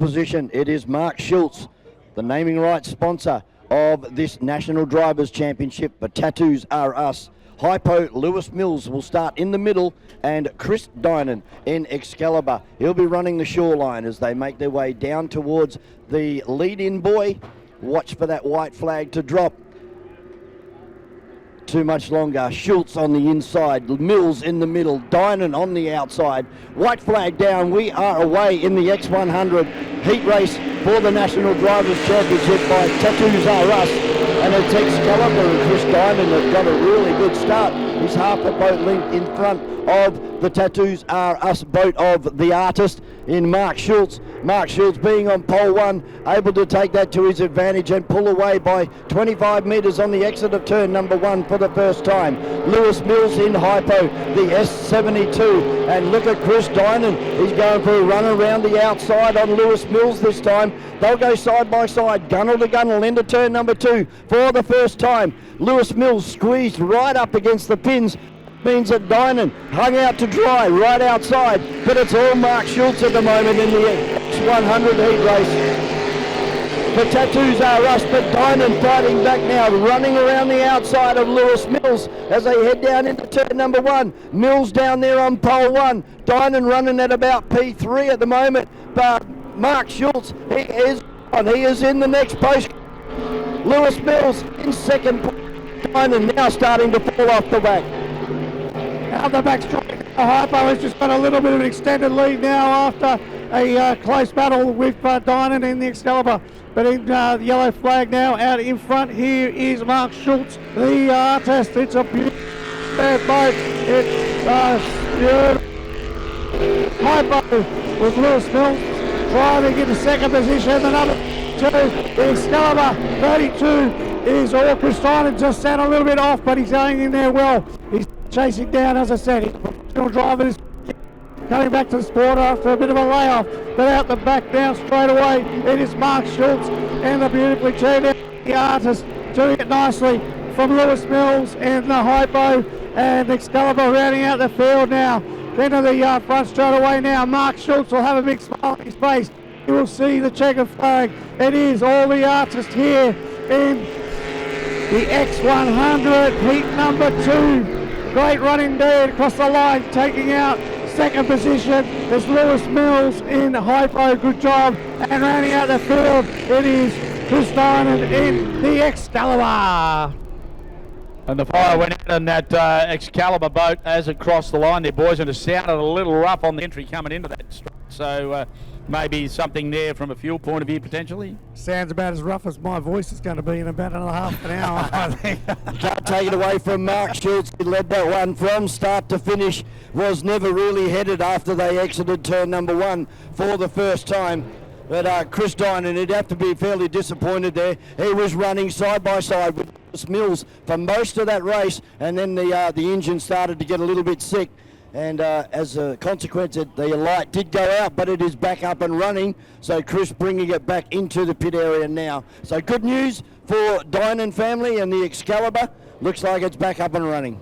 position, it is Mark Schultz, the naming rights sponsor of this National Drivers' Championship for Tattoos Are Us. Hypo Lewis Mills will start in the middle, and Chris Dinan in Excalibur. He'll be running the shoreline as they make their way down towards the lead-in buoy. Watch for that white flag to drop. Too much longer. Schultz on the inside, Mills in the middle, Dinan on the outside. White flag down. We are away in the X100 heat race for the National Drivers' Championship by Tattoos Are Us. And it's Excalibur and Chris Dinan have got a really good start. He's half a boat length in front of the Tattoos Are Us boat of the artist in Mark Schultz. Mark Schultz being on pole one, able to take that to his advantage and pull away by 25 metres on the exit of turn number one for the first time. Lewis Mills in Hypo, the S72. And look at Chris Dinan. He's going for a run around the outside on Lewis Mills this time. They'll go side by side, gunnel to gunnel into turn number two for the first time. Lewis Mills squeezed right up against the pins. Means that Dinan hung out to dry right outside, but it's all Mark Schultz at the moment in the X100 heat race. The Tattoos Are Us, but Dinan fighting back now, running around the outside of Lewis Mills as they head down into turn number one. Mills down there on pole one, Dinan running at about P3 at the moment, but Mark Schultz, he is in the next post. Lewis Mills in second, Dinan now starting to fall off the back. Out the back straight. Hypo has just got a little bit of an extended lead now after a close battle with Dinan in the Excalibur. But in the yellow flag now out in front here is Mark Schultz, the artist. It's a beautiful boat. It's beautiful. Hypo with Lewis Mills driving into second position. The number two, the Excalibur 32 is Chris Dinan, just sat a little bit off, but he's going in there well. He's chasing down, as I said, he's a professional driver, is coming back to the sport after a bit of a layoff. But out the back now straight away, it is Mark Schultz and the beautifully tuned out the artist doing it nicely from Lewis Mills and the Hypo and Excalibur rounding out the field now. Into the front straight away now. Mark Schultz will have a big smile on his face. You will see the checkered flag. It is all the artists here in the X100 heat number two. Great running there across the line, taking out second position. There's Lewis Mills in Hypo, good job. And rounding out the field, it is Chris Dinan in the Excalibur. And the fire went out on that Excalibur boat as it crossed the line there, boys, and it sounded a little rough on the entry coming into that straight. So maybe something there from a fuel point of view potentially. Sounds about as rough as my voice is going to be in about another half an hour, I think. Can't take it away from Mark Schultz. He led that one from start to finish, was never really headed after they exited turn number one for the first time. But Chris Dinan, he'd have to be fairly disappointed there. He was running side by side with Lewis Mills for most of that race, and then the engine started to get a little bit sick. And as a consequence, the light did go out, but it is back up and running. So Chris bringing it back into the pit area now. So good news for Dinan family and the Excalibur. Looks like it's back up and running.